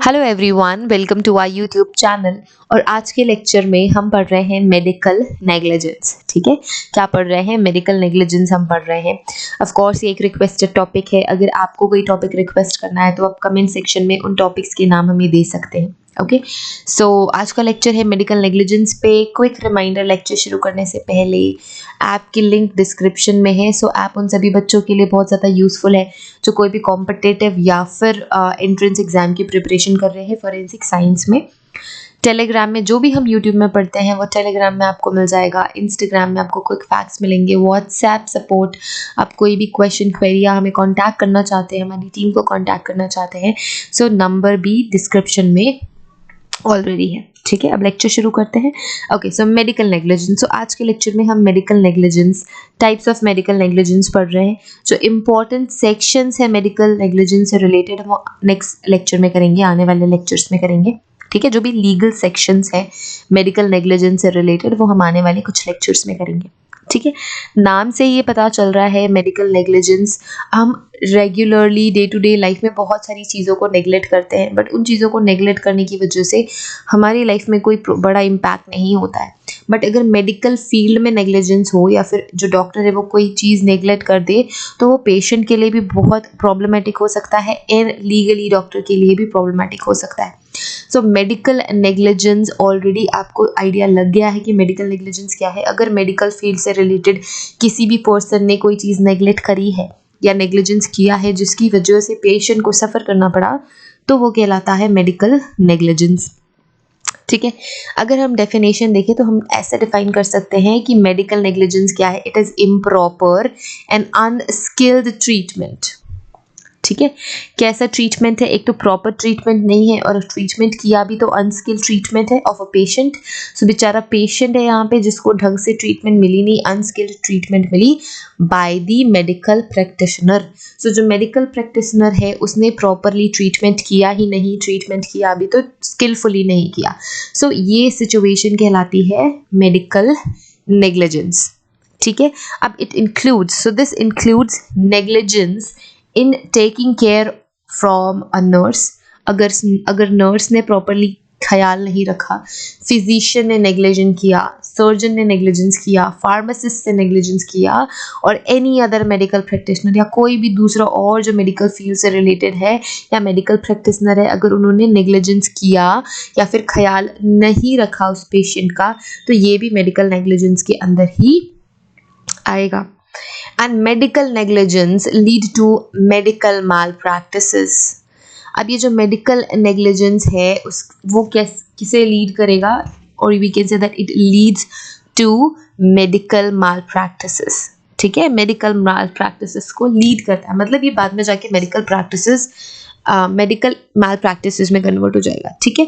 Hello everyone, welcome to our YouTube channel. और आज के लेक्चर में हम पढ़ रहे हैं मेडिकल नेग्लिजेंस। ठीक है, क्या पढ़ रहे हैं? मेडिकल नेग्लिजेंस हम पढ़ रहे हैं। ऑफ कोर्स ये एक रिक्वेस्टेड टॉपिक है। अगर आपको कोई टॉपिक रिक्वेस्ट करना है तो आप कमेंट सेक्शन में उन टॉपिक्स के नाम हमें दे सकते हैं। ओके, सो आज का लेक्चर है मेडिकल नेग्लिजेंस पे। क्विक रिमाइंडर, लेक्चर शुरू करने से पहले ऐप की लिंक डिस्क्रिप्शन में है। सो ऐप उन सभी बच्चों के लिए बहुत ज़्यादा यूजफुल है जो कोई भी कॉम्पिटिटिव या फिर एंट्रेंस एग्जाम की प्रिपरेशन कर रहे हैं फॉरेंसिक साइंस में। टेलीग्राम में जो भी हम यूट्यूब में पढ़ते हैं वो टेलीग्राम में आपको मिल जाएगा। इंस्टाग्राम में आपको क्विक फैक्ट्स मिलेंगे। व्हाट्सएप सपोर्ट, आप कोई भी क्वेश्चन क्वेरी या हमें कांटेक्ट करना चाहते हैं, हमारी टीम को कांटेक्ट करना चाहते हैं, सो नंबर भी डिस्क्रिप्शन में ऑलरेडी है। ठीक है, अब लेक्चर शुरू करते हैं। Okay, so medical negligence. So आज के लेक्चर में हम medical negligence, types of medical negligence पढ़ रहे हैं। जो इंपॉर्टेंट सेक्शंस है मेडिकल नेग्लिजेंस से रिलेटेड हम नेक्स्ट लेक्चर में करेंगे, आने वाले लेक्चर्स में करेंगे। ठीक है, जो भी लीगल सेक्शंस है मेडिकल नेग्लिजेंस से रिलेटेड वो हम आने वाले कुछ लेक्चर्स में करेंगे। ठीक है, नाम से ये पता चल रहा है मेडिकल नेग्लिजेंस। हम regularly day to day life में बहुत सारी चीज़ों को नेग्लेक्ट करते हैं, बट उन चीज़ों को नेग्लेक्ट करने की वजह से हमारी लाइफ में कोई बड़ा इम्पैक्ट नहीं होता है। बट अगर मेडिकल फील्ड में नेग्लिजेंस हो या फिर जो डॉक्टर है वो कोई चीज़ नेग्लेक्ट कर दे तो वो पेशेंट के लिए भी बहुत प्रॉब्लमेटिक हो सकता है एंड लीगली डॉक्टर के लिए भी प्रॉब्लमेटिक हो सकता है। सो मेडिकल नेग्लिजेंस, ऑलरेडी आपको आइडिया लग गया है कि मेडिकल नेग्लिजेंस क्या है। अगर मेडिकल फील्ड से रिलेटेड किसी भी पर्सन ने कोई चीज़ नेग्लेक्ट करी है या नेग्लिजेंस किया है जिसकी वजह से पेशेंट को सफ़र करना पड़ा तो वो कहलाता है मेडिकल नेग्लिजेंस। ठीक है, अगर हम डेफिनेशन देखें तो हम ऐसे डिफाइन कर सकते हैं कि मेडिकल नेग्लिजेंस क्या है। It is improper and unskilled treatment. ठीक है, कैसा ट्रीटमेंट है? एक तो प्रॉपर ट्रीटमेंट नहीं है और ट्रीटमेंट किया भी तो अनस्किल्ड ट्रीटमेंट है ऑफ अ पेशेंट। सो बेचारा पेशेंट है यहाँ पे जिसको ढंग से ट्रीटमेंट मिली नहीं, अनस्किल्ड ट्रीटमेंट मिली by the medical practitioner. So जो मेडिकल प्रैक्टिशनर है उसने प्रॉपरली ट्रीटमेंट किया ही नहीं, ट्रीटमेंट किया भी तो स्किलफुली नहीं किया। सो ये सिचुएशन कहलाती है मेडिकल नेग्लिजेंस। ठीक है, अब it includes, so this includes negligence in taking care from a nurse. अगर नर्स ने प्रॉपरली ख्याल नहीं रखा, फिजिशियन ने नेग्लिजेंस किया, सर्जन ने नेग्लिजेंस किया, फार्मासिस्ट ने नेग्लिजेंस किया और एनी अदर मेडिकल प्रैक्टिशनर या कोई भी दूसरा और जो मेडिकल फील्ड से रिलेटेड है या मेडिकल प्रैक्टिशनर है, अगर उन्होंने नेग्लिजेंस किया या फिर ख्याल नहीं रखा उस पेशेंट का तो ये भी मेडिकल नेग्लिजेंस के अंदर ही आएगा। And medical negligence lead to medical malpractices। अब ये जो medical negligence है वो किसे लीड करेगा? और we can say that it leads to medical malpractices। ठीक है, medical malpractices को लीड करता है, मतलब ये बाद में जाके medical practices medical malpractices में कन्वर्ट हो जाएगा। ठीक है,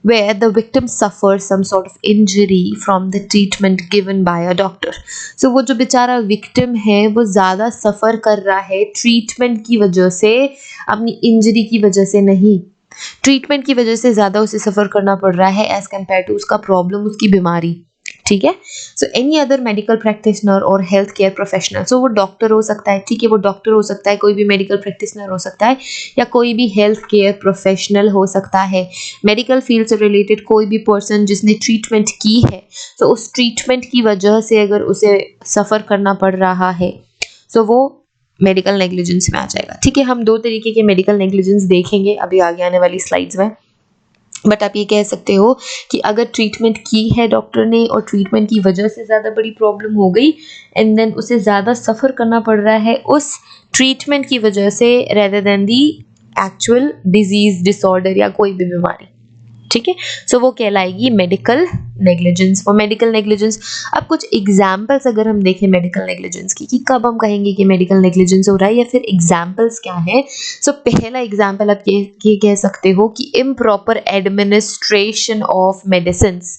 where the victim suffers some sort of injury from the treatment given by a doctor। So वो जो बेचारा victim है वो ज़्यादा सफ़र कर रहा है ट्रीटमेंट की वजह से, अपनी इंजरी की वजह से नहीं। ट्रीटमेंट की वजह से ज़्यादा उसे सफ़र करना पड़ रहा है एज़ कम्पेयर टू उसका प्रॉब्लम, उसकी बीमारी। ठीक है, so any other medical practitioner और हेल्थ केयर प्रोफेशनल, सो वो डॉक्टर हो सकता है, ठीक है, वो डॉक्टर हो सकता है, कोई भी मेडिकल प्रैक्टिशनर हो सकता है या कोई भी हेल्थ केयर प्रोफेशनल हो सकता है। मेडिकल फील्ड से रिलेटेड कोई भी पर्सन जिसने ट्रीटमेंट की है तो उस ट्रीटमेंट की वजह से अगर उसे सफ़र करना पड़ रहा है तो वो मेडिकल नेग्लिजेंस में आ जाएगा। ठीक है, हम दो तरीके के मेडिकल नेग्लिजेंस देखेंगे अभी आगे आने वाली स्लाइड्स में। बट आप ये कह सकते हो कि अगर ट्रीटमेंट की है डॉक्टर ने और ट्रीटमेंट की वजह से ज़्यादा बड़ी प्रॉब्लम हो गई एंड देन उसे ज़्यादा सफ़र करना पड़ रहा है उस ट्रीटमेंट की वजह से rather than the actual disease, disorder या कोई भी बीमारी। ठीक है, सो वो कहलाएगी मेडिकल नेग्लिजेंस। वो मेडिकल नेग्लिजेंस, अब कुछ एग्जाम्पल्स अगर हम देखें मेडिकल नेग्लिजेंस की कि कब हम कहेंगे कि मेडिकल नेग्लिजेंस हो रहा है या फिर एग्जाम्पल्स क्या है। सो पहला एग्जाम्पल आप ये कह सकते हो कि improper administration of medicines.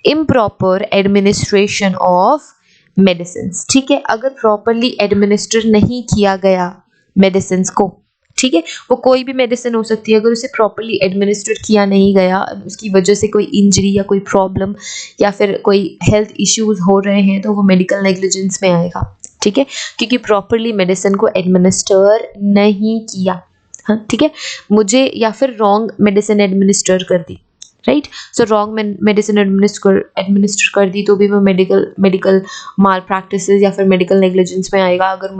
Improper administration of medicines. ठीक है, अगर प्रॉपरली एडमिनिस्टर नहीं किया गया मेडिसिन्स को, ठीक है, वो कोई भी मेडिसिन हो सकती है, अगर उसे प्रॉपरली एडमिनिस्ट्रेट किया नहीं गया, उसकी वजह से कोई इंजरी या कोई प्रॉब्लम या फिर कोई हेल्थ इश्यूज हो रहे हैं तो वो मेडिकल नेग्लिजेंस में आएगा। ठीक है, क्योंकि प्रॉपरली मेडिसिन को एडमिनिस्टर नहीं किया। हाँ, ठीक है, मुझे या फिर रॉन्ग मेडिसिन एडमिनिस्टर कर दी, right. So wrong medicine administer कर दी तो भी वो मेडिकल मेडिकल माल प्रैक्टिसेस या फिर मेडिकल नेग्लिजेंस में आएगा। अगर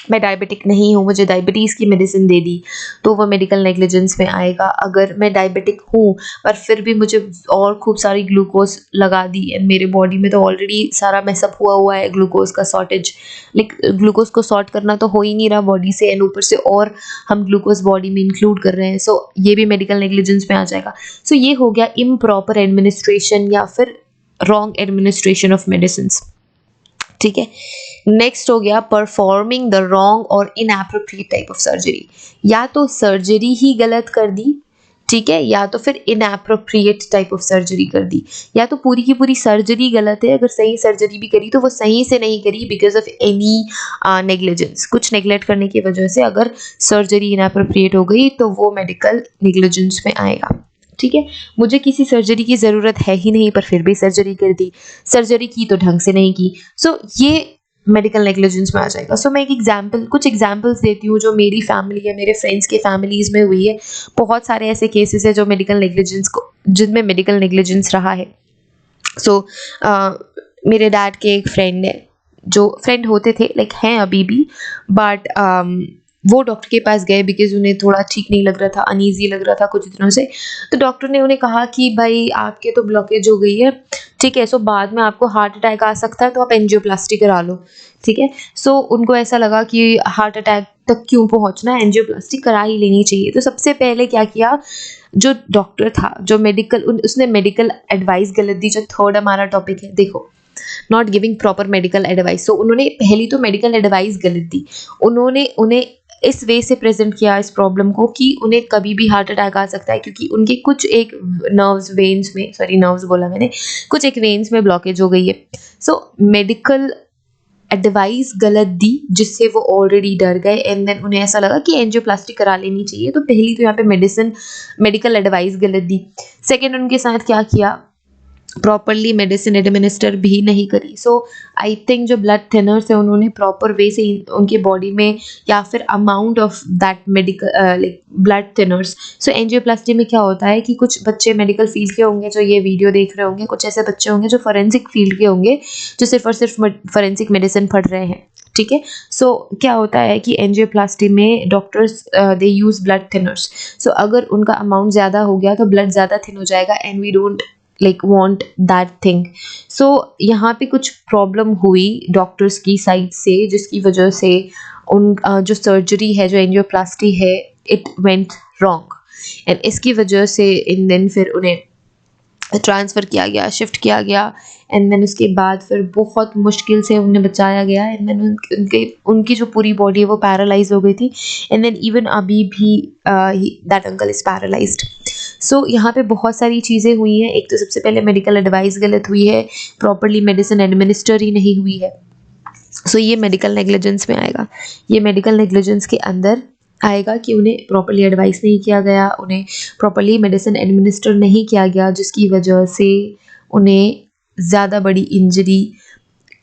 मैं डायबिटिक नहीं हूँ, मुझे डायबिटीज़ की मेडिसिन दे दी तो वो मेडिकल नेग्लिजेंस में आएगा। अगर मैं डायबिटिक हूँ पर फिर भी मुझे और खूब सारी ग्लूकोज लगा दी एंड मेरे बॉडी में तो ऑलरेडी सारा मैसअप हुआ है, ग्लूकोज का शॉर्टेज, लाइक ग्लूकोज को सॉर्ट करना तो हो ही नहीं रहा बॉडी से एंड ऊपर से और हम ग्लूकोज बॉडी में इंक्लूड कर रहे हैं, सो ये भी मेडिकल नेग्लिजेंस में आ जाएगा। सो ये हो गया इम्प्रॉपर एडमिनिस्ट्रेशन या फिर रॉन्ग एडमिनिस्ट्रेशन ऑफ मेडिसिन, ठीक है। नेक्स्ट हो गया परफॉर्मिंग द रॉन्ग और इनएप्रोप्रिएट टाइप ऑफ सर्जरी। या तो सर्जरी ही गलत कर दी, ठीक है, या तो फिर इनएप्रोप्रिएट टाइप ऑफ सर्जरी कर दी। या तो पूरी की पूरी सर्जरी गलत है, अगर सही सर्जरी भी करी तो वो सही से नहीं करी बिकॉज ऑफ एनी नेग्लिजेंस, कुछ नेग्लेक्ट करने की वजह से अगर सर्जरी इनएप्रोप्रिएट हो गई तो वो मेडिकल नेग्लिजेंस में आएगा, ठीक है। मुझे किसी सर्जरी की ज़रूरत है ही नहीं पर फिर भी सर्जरी कर दी, सर्जरी की तो ढंग से नहीं की, सो ये मेडिकल नेग्लिजेंस में आ जाएगा। सो मैं कुछ एग्जांपल्स देती हूँ जो मेरी फैमिली या मेरे फ्रेंड्स के फैमिलीज़ में हुई है। बहुत सारे ऐसे केसेस है जो जिनमें मेडिकल नेग्लिजेंस रहा है। सो मेरे डैड के एक फ्रेंड है, जो फ्रेंड होते थे, लाइक हैं अभी भी, बट वो डॉक्टर के पास गए बिकॉज उन्हें थोड़ा ठीक नहीं लग रहा था, अनईजी लग रहा था कुछ दिनों से। तो डॉक्टर ने उन्हें कहा कि भाई आपके तो ब्लॉकेज हो गई है, ठीक है, सो बाद में आपको हार्ट अटैक आ सकता है तो आप एंजियोप्लास्टी करा लो, ठीक है। सो उनको ऐसा लगा कि हार्ट अटैक तक क्यों पहुंचना, एंजियोप्लास्टी करा ही लेनी चाहिए। तो सबसे पहले क्या किया, जो डॉक्टर था, जो उसने मेडिकल एडवाइस गलत दी। जो थर्ड हमारा टॉपिक है, देखो, not giving proper medical advice. So उन्होंने पहली तो मेडिकल एडवाइस गलत दी, उन्होंने उन्हें इस वे से प्रेजेंट किया इस प्रॉब्लम को कि उन्हें कभी भी हार्ट अटैक आ सकता है क्योंकि उनके कुछ एक नर्व्स बोला मैंने, कुछ एक वेन्स में ब्लॉकेज हो गई है। सो मेडिकल एडवाइस गलत दी जिससे वो ऑलरेडी डर गए एंड देन उन्हें ऐसा लगा कि एंजियोप्लास्टी करा लेनी चाहिए। तो पहली तो यहाँ पे मेडिकल एडवाइस गलत दी। सेकेंड, उनके साथ क्या किया, प्रॉपरली मेडिसिन एडमिनिस्टर भी नहीं करी। सो आई थिंक जो ब्लड थिनर्स है उन्होंने प्रॉपर वे से उनके बॉडी में या फिर amount of that medical like blood thinners. So angioplasty में क्या होता है कि कुछ बच्चे मेडिकल फील्ड के होंगे जो ये वीडियो देख रहे होंगे, कुछ ऐसे बच्चे होंगे जो फॉरेंसिक फील्ड के होंगे जो सिर्फ और सिर्फ फॉरेंसिक मेडिसिन पढ़ रहे हैं, ठीक है। सो क्या होता है कि एंजियोप्लास्टी में doctors they use blood thinners. So अगर उनका अमाउंट ज़्यादा हो गया तो ब्लड ज़्यादा थिन हो जाएगा and we don't like want that thing. So यहाँ पे कुछ प्रॉब्लम हुई डॉक्टर्स की साइड से जिसकी वजह से उन जो सर्जरी है, जो एंजियोप्लास्टी है, इट वेंट रॉन्ग एंड इसकी वजह से इन दिन फिर उन्हें ट्रांसफ़र किया गया, शिफ्ट किया गया एंड देन उसके बाद फिर बहुत मुश्किल से उन्हें बचाया गया एंड देन उनकी जो पूरी बॉडी है वो पैरालाइज हो गई थी एंड देन इवन अभी भी दैट अंकल इज़ पैरालाइज्ड। सो यहाँ पे बहुत सारी चीज़ें हुई हैं। एक तो सबसे पहले मेडिकल एडवाइस गलत हुई है, प्रॉपरली मेडिसिन एडमिनिस्टर ही नहीं हुई है। सो ये मेडिकल नेग्लिजेंस में आएगा। ये मेडिकल नेग्लिजेंस के अंदर आएगा कि उन्हें प्रॉपरली एडवाइस नहीं किया गया, उन्हें प्रॉपरली मेडिसिन एडमिनिस्टर नहीं किया गया जिसकी वजह से उन्हें ज़्यादा बड़ी इंजरी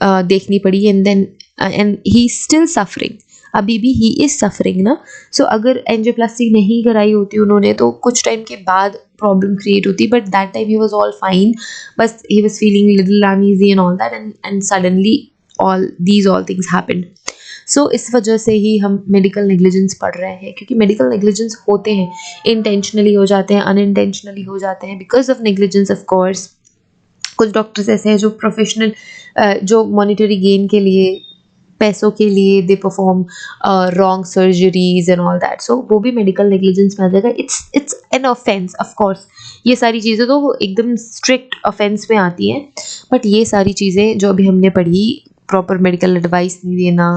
देखनी पड़ी एंड ही स्टिल सफरिंग, अभी भी ही इज़ सफरिंग ना। सो अगर एंजियोप्लास्टी नहीं कराई होती उन्होंने तो कुछ टाइम के बाद प्रॉब्लम क्रिएट होती, but that time he was all fine, बस he was feeling little uneasy and all that and suddenly all things happened. So इस वजह से ही हम मेडिकल नेग्लिजेंस पढ़ रहे हैं क्योंकि मेडिकल नेग्लिजेंस होते हैं, इंटेंशनली हो जाते हैं, अनइंटेंशनली हो जाते हैं because of negligence of course. कुछ डॉक्टर्स ऐसे हैं जो प्रोफेशनल जो मॉनिटरी गेन के लिए, पैसों के लिए they perform wrong surgeries and all that, so वो भी मेडिकल नेग्लिजेंस में आ जाएगा। It's an offence of course. ये सारी चीज़ें तो एकदम स्ट्रिक्ट ऑफेंस में आती हैं, बट ये सारी चीज़ें जो अभी हमने पढ़ी, प्रॉपर मेडिकल एडवाइस नहीं देना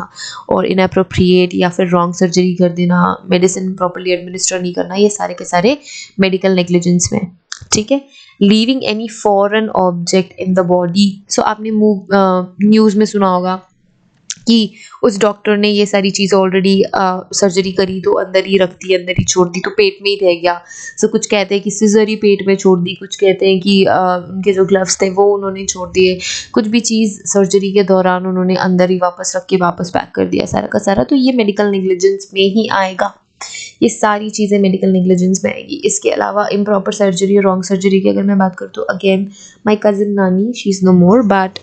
और इनअप्रोप्रिएट या फिर रॉन्ग सर्जरी कर देना, मेडिसिन प्रॉपरली एडमिनिस्टर नहीं करना, ये सारे के सारे मेडिकल नेग्लिजेंस में, ठीक है। Leaving any foreign object in the body. So आपने न्यूज़ में सुना होगा कि उस डॉक्टर ने ये सारी चीज़ ऑलरेडी सर्जरी करी तो अंदर ही रख दी, अंदर ही छोड़ दी, तो पेट में ही रह गया। सो कुछ कहते हैं कि सिजर ही पेट में छोड़ दी, कुछ कहते हैं कि उनके जो ग्लव्स थे वो उन्होंने छोड़ दिए, कुछ भी चीज़ सर्जरी के दौरान उन्होंने अंदर ही वापस रख के वापस पैक कर दिया सारा का सारा। तो ये मेडिकल नेग्लिजेंस में ही आएगा ये सारी चीज़ें मेडिकल नेग्लिजेंस में आएगी। इसके अलावा इम्प्रॉपर सर्जरी और रॉन्ग सर्जरी की अगर मैं बात करूँ तो अगेन माई कज़िन नानी, she is no more, but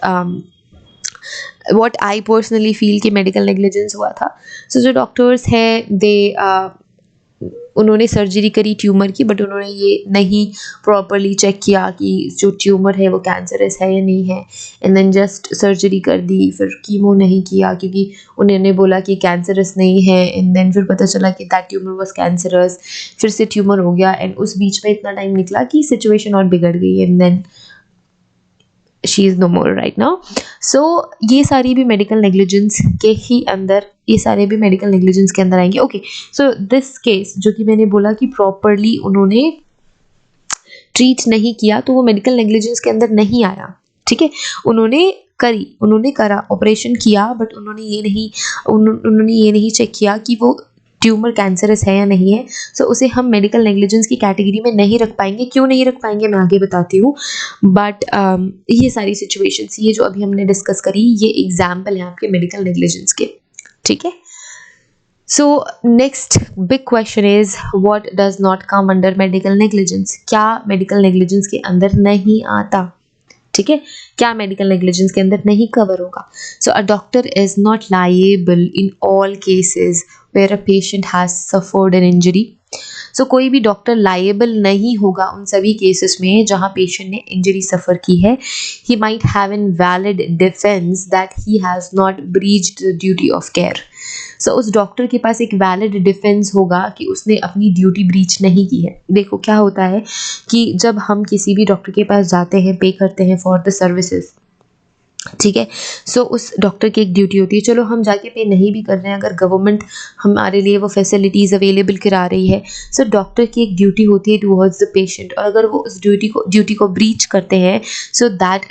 what I personally feel कि मेडिकल नेग्लिजेंस हुआ था। सो जो डॉक्टर्स हैं दे उन्होंने सर्जरी करी ट्यूमर की, बट उन्होंने ये नहीं प्रॉपरली चेक किया कि जो ट्यूमर है वो कैंसरस है या नहीं है, एंड देन जस्ट सर्जरी कर दी। फिर कीमो नहीं किया क्योंकि उन्होंने बोला कि कैंसरस नहीं है, एंड देन फिर पता चला कि दैट ट्यूमर वाज कैंसरस, फिर से ट्यूमर हो गया, एंड उस बीच में इतना टाइम निकला कि सिचुएशन और बिगड़ गई, and then she is no more right now. So ये सारी भी मेडिकल नेग्लिजेंस के ही अंदर, ये सारे भी मेडिकल नेग्लिजेंस के अंदर आएंगे। ओके, सो दिस केस जो कि मैंने बोला कि प्रॉपरली उन्होंने ट्रीट नहीं किया, तो वो मेडिकल नेग्लिजेंस के अंदर नहीं आया। ठीक है, उन्होंने करा ऑपरेशन किया, बट उन्होंने ये नहीं चेक किया कि वो ट्यूमर कैंसरस है या नहीं है। सो उसे हम मेडिकल नेग्लिजेंस की कैटेगरी में नहीं रख पाएंगे। क्यों नहीं रख पाएंगे मैं आगे बताती हूँ, बट ये सारी सिचुएशंस, ये जो अभी हमने डिस्कस करी, ये एग्जाम्पल है आपके मेडिकल नेग्लिजेंस के। ठीक है, so next big question is what does not come under medical negligence. क्या मेडिकल नेग्लिजेंस के अंदर नहीं आता? ठीक है, क्या मेडिकल नेग्लिजेंस के अंदर नहीं कवर होगा? So a doctor is not liable in all cases where a patient has suffered an injury. So कोई भी डॉक्टर लायबल नहीं होगा उन सभी केसेस में जहां पेशेंट ने इंजरी सफ़र की है। He might have an valid defence that he has not breached the duty of care. So उस डॉक्टर के पास एक वैलिड डिफेंस होगा कि उसने अपनी ड्यूटी ब्रीच नहीं की है। देखो क्या होता है कि जब हम किसी भी डॉक्टर के पास जाते हैं, पे करते हैं फॉर द सर्विसेज, ठीक है, सो उस डॉक्टर की एक ड्यूटी होती है। चलो हम जाके पे नहीं भी कर रहे हैं, अगर गवर्नमेंट हमारे लिए वो फैसिलिटीज़ अवेलेबल करा रही है, सो डॉक्टर की एक ड्यूटी होती है टुवर्ड्स द पेशेंट, और अगर वो उस ड्यूटी को ब्रीच करते हैं, so that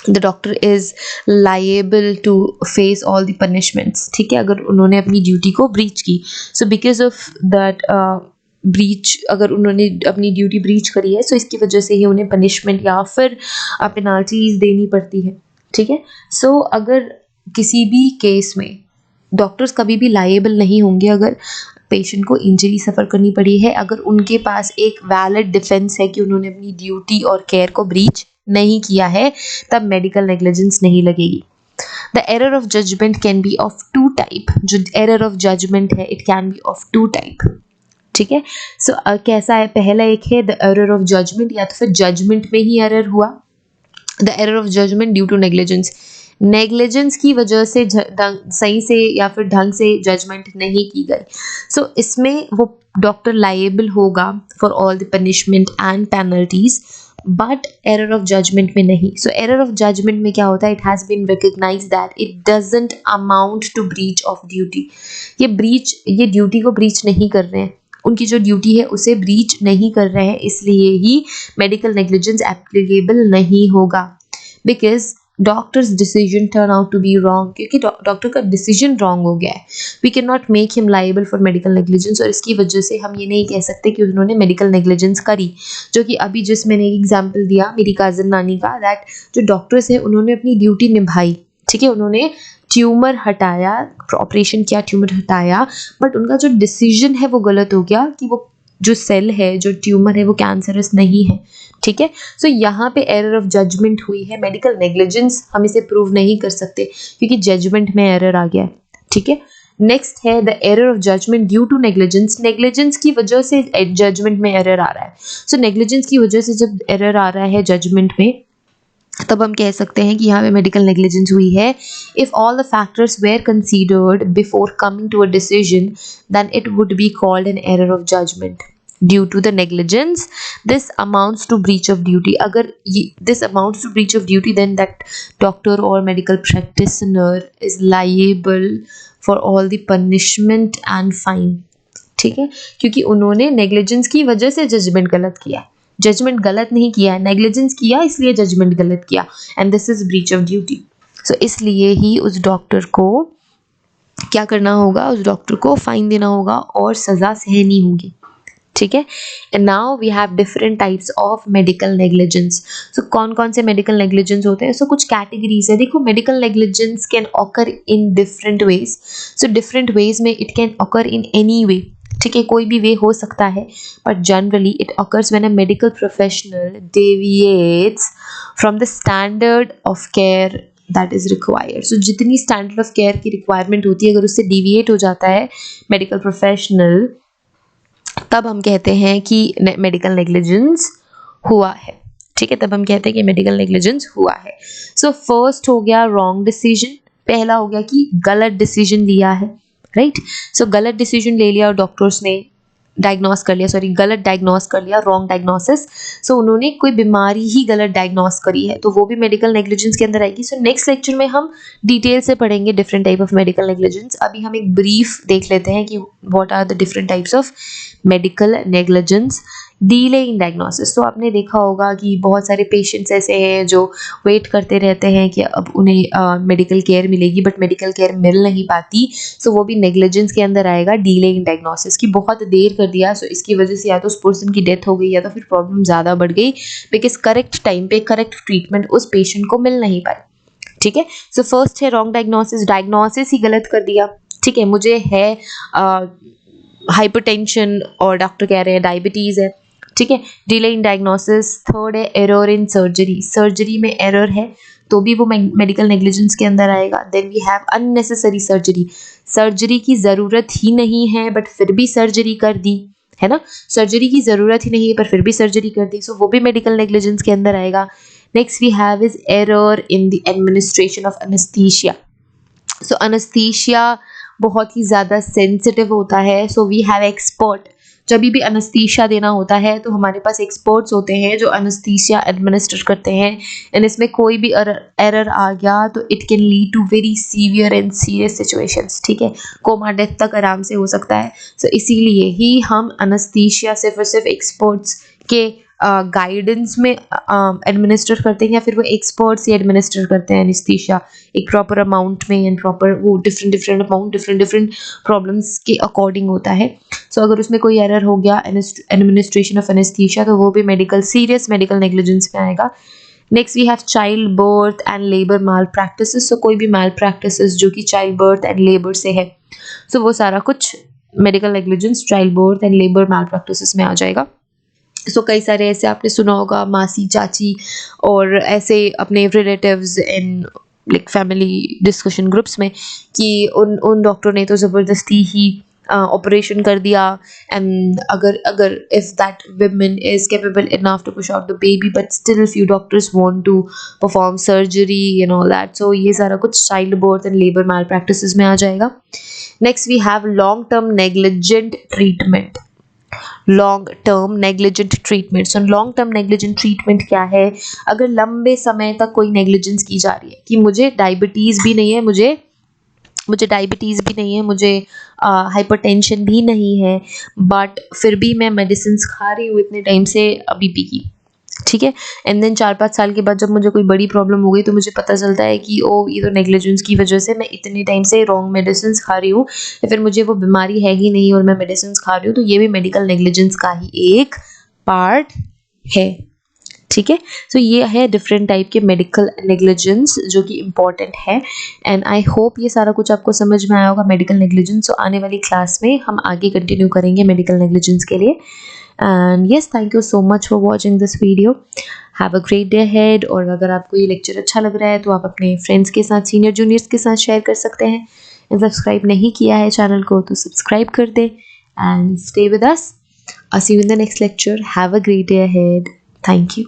the doctor is liable to face all the punishments. ठीक है, अगर उन्होंने अपनी ड्यूटी को ब्रीच की, so because of that breach, अगर उन्होंने अपनी ड्यूटी ब्रीच करी है, सो इसकी वजह से ही उन्हें पनिशमेंट या फिर पेनाल्टीज देनी पड़ती है। ठीक है, सो अगर किसी भी केस में डॉक्टर्स कभी भी लायबल नहीं होंगे अगर पेशेंट को इंजरी सफ़र करनी पड़ी है, अगर उनके पास एक वैलिड डिफेंस है कि उन्होंने अपनी ड्यूटी और केयर को ब्रीच नहीं किया है, तब मेडिकल नेग्लिजेंस नहीं लगेगी। The error of judgement can be of two type. जो एरर ऑफ जजमेंट है, it can be of two type. ठीक है, सो कैसा है? पहला एक है द एरर ऑफ जजमेंट, या तो फिर जजमेंट में ही एरर हुआ। The error of judgement due to negligence, negligence की वजह से सही से या फिर ढंग से जजमेंट नहीं की गई। सो इसमें वो डॉक्टर लायबल होगा for all the punishment and penalties, but error of judgement में नहीं। सो एरर ऑफ जजमेंट में क्या होता है? It has been recognise that it doesn't amount to breach of duty. ये ड्यूटी को ब्रीच नहीं कर रहे हैं, उनकी जो ड्यूटी है उसे ब्रीच नहीं कर रहे हैं, इसलिए ही मेडिकल नेग्लिजेंस एप्लीकेबल नहीं होगा। Because doctors decision turn out to be wrong, क्योंकि डॉक्टर का डिसीजन रॉन्ग हो गया है। We can not make him liable for medical negligence, और इसकी वजह से हम ये नहीं कह सकते कि उन्होंने मेडिकल नेग्लिजेंस करी। जो कि अभी जिस मैंने एग्जाम्पल दिया मेरी काजन नानी का, दैट जो डॉक्टर्स हैं उन्होंने अपनी ड्यूटी निभाई। ठीक है, उन्होंने ट्यूमर हटाया, ऑपरेशन किया, ट्यूमर हटाया, बट उनका जो डिसीजन है वो गलत हो गया कि वो जो सेल है, जो ट्यूमर है, वो कैंसरस नहीं है। ठीक है, सो यहाँ पे एरर ऑफ जजमेंट हुई है। मेडिकल नेग्लिजेंस हम इसे प्रूव नहीं कर सकते क्योंकि जजमेंट में एरर आ गया है। ठीक है, नेक्स्ट है the error of judgement due to negligence, negligence की वजह से जजमेंट में एरर आ रहा है। सो नेग्लिजेंस की वजह से जब एरर आ रहा है जजमेंट में, तब हम कह सकते हैं कि यहाँ पे मेडिकल नेग्लिजेंस हुई है। If all the factors were considered before coming to a decision, then it would be called an error of judgement due to the negligence. This amounts to breach of duty. अगर this amounts to breach of duty, then that doctor और medical practitioner is liable for all the punishment and fine. ठीक है, क्योंकि उन्होंने negligence की वजह से judgement गलत किया है। जजमेंट गलत नहीं किया है, नेग्लिजेंस किया इसलिए जजमेंट गलत किया, and this is breach of duty. So इसलिए ही उस डॉक्टर को क्या करना होगा? उस डॉक्टर को फाइन देना होगा और सज़ा सहनी होगी। ठीक है। And now we have different types of medical negligence. So कौन कौन से मेडिकल नेग्लिजेंस होते हैं? सो कुछ कैटेगरीज है। देखो, medical negligence can occur in different ways. So different ways में it can occur in any way, ठीक है, कोई भी वे हो सकता है, but generally it occurs when a medical professional deviates from the standard of care that is required. So जितनी standard of care की रिक्वायरमेंट होती है, अगर उससे डिविएट हो जाता है मेडिकल प्रोफेशनल, तब हम कहते हैं कि मेडिकल नेग्लिजेंस हुआ है, ठीक है, तब हम कहते हैं कि मेडिकल नेग्लिजेंस हुआ है। सो फर्स्ट हो गया रॉन्ग डिसीजन, पहला हो गया कि गलत डिसीजन लिया है, राइट। सो गलत डिसीजन ले लिया और डॉक्टर्स ने डायग्नोस कर लिया, सॉरी गलत डायग्नोस कर लिया, रॉन्ग डायग्नोसिस। सो उन्होंने कोई बीमारी ही गलत डायग्नोस करी है, तो वो भी मेडिकल नेग्लिजेंस के अंदर आएगी। सो नेक्स्ट लेक्चर में हम डिटेल से पढ़ेंगे different type of medical negligence. अभी हम एक ब्रीफ देख लेते हैं कि what are the different types of medical negligence. Delay in diagnosis, तो आपने देखा होगा कि बहुत सारे पेशेंट्स ऐसे हैं जो वेट करते रहते हैं कि अब उन्हें मेडिकल केयर मिलेगी, बट मेडिकल केयर मिल नहीं पाती। सो वो भी नेग्लिजेंस के अंदर आएगा, डीले इन डायग्नोसिस, की बहुत देर कर दिया, सो इसकी वजह से या तो उस पर्सन की डेथ हो गई या तो फिर प्रॉब्लम ज़्यादा बढ़ गई, बिकॉज करेक्ट टाइम पे करेक्ट ट्रीटमेंट उस पेशेंट को मिल नहीं पाई, ठीक है। सो फर्स्ट है रॉन्ग डायग्नोसिस, डायग्नोसिस ही गलत कर दिया, ठीक है, मुझे है हाइपरटेंशन और डॉक्टर कह रहे हैं डायबिटीज़ है, ठीक है। Delay in diagnosis. थर्ड है एरर इन सर्जरी, सर्जरी में एरर है तो भी वो मेडिकल नेग्लिजेंस के अंदर आएगा। Then we have unnecessary surgery, surgery की ज़रूरत ही नहीं है बट फिर भी सर्जरी कर दी, है ना, सर्जरी की ज़रूरत ही नहीं है पर फिर भी सर्जरी कर दी, सो वो भी मेडिकल नेग्लिजेंस के अंदर आएगा। Next we have is error in the administration of anaesthesia. So anaesthesia बहुत ही ज़्यादा सेंसिटिव होता है, सो वी हैव एक्सपर्ट। जब भी एनेस्थीसिया देना होता है तो हमारे पास एक्सपर्ट्स होते हैं जो एनेस्थीसिया एडमिनिस्टर करते हैं, एंड इसमें कोई भी एरर आ गया तो it can lead to very severe and serious situations, ठीक है, कोमा डेथ तक आराम से हो सकता है। सो इसीलिए ही हम एनेस्थीसिया सिर्फ और सिर्फ एक्सपर्ट्स के गाइडेंस में एडमिनिस्टर करते हैं, या फिर वो एक्सपर्ट्स ही एडमिनिस्टर करते हैं एनेस्थीसिया एक प्रॉपर अमाउंट में, एंड प्रॉपर वो डिफरेंट अमाउंट डिफरेंट प्रॉब्लम्स के अकॉर्डिंग होता है। सो अगर उसमें कोई एरर हो गया एडमिनिस्ट्रेशन ऑफ एनेस्थीसिया, तो वो भी सीरियस मेडिकल नेग्लिजेंस में आएगा। Next we have child birth and labour malpractices. So कोई भी माल प्रैक्टिसेस जो कि चाइल्ड बर्थ एंड लेबर से है, सो वो सारा कुछ medical negligence child birth and labour malpractices में आ जाएगा। सो कई सारे ऐसे आपने सुना होगा मासी चाची और ऐसे अपने relatives in like family discussion groups में कि उन डॉक्टर ने तो ज़बरदस्ती ही ऑपरेशन कर दिया, एंड अगर if that women is capable enough to push out the baby but still few doctors want to perform surgery and all that, so ये सारा कुछ child birth and labour malpractices में आ जाएगा। Next we have long term negligent treatment, long term negligent treatment. So long term negligent treatment क्या है? अगर लंबे समय तक कोई नेग्लिजेंस की जा रही है कि मुझे डायबिटीज़ भी नहीं है, मुझे डायबिटीज़ भी नहीं है, मुझे हाइपरटेंशन भी नहीं है, बट फिर भी मैं मेडिसिन खा रही हूँ इतने टाइम से बीपी की, ठीक है, एंड देन 4-5 साल के बाद जब मुझे कोई बड़ी प्रॉब्लम हो गई तो मुझे पता चलता है कि ओ ये तो नेग्लिजेंस की वजह से मैं इतने टाइम से रॉन्ग मेडिसिन खा रही हूँ, या फिर मुझे वो बीमारी है ही नहीं और मैं मेडिसिन खा रही हूँ, तो ये भी मेडिकल नेग्लिजेंस का ही एक पार्ट है, ठीक है। सो ये है डिफरेंट टाइप के मेडिकल नेग्लिजेंस जो कि इम्पॉर्टेंट है, एंड आई होप ये सारा कुछ आपको समझ में आया होगा मेडिकल नेग्लिजेंस। सो आने वाली क्लास में हम आगे कंटिन्यू करेंगे मेडिकल नेग्लिजेंस के लिए। And yes, thank you so much for watching this video, have a great day ahead. और अगर आपको ये लेक्चर अच्छा लग रहा है तो आप अपने फ्रेंड्स के साथ, सीनियर जूनियर्स के साथ शेयर कर सकते हैं, एंड सब्सक्राइब नहीं किया है चैनल को तो सब्सक्राइब कर दें, and stay with us. I'll see you in the next lecture. Have a great day ahead. Thank you.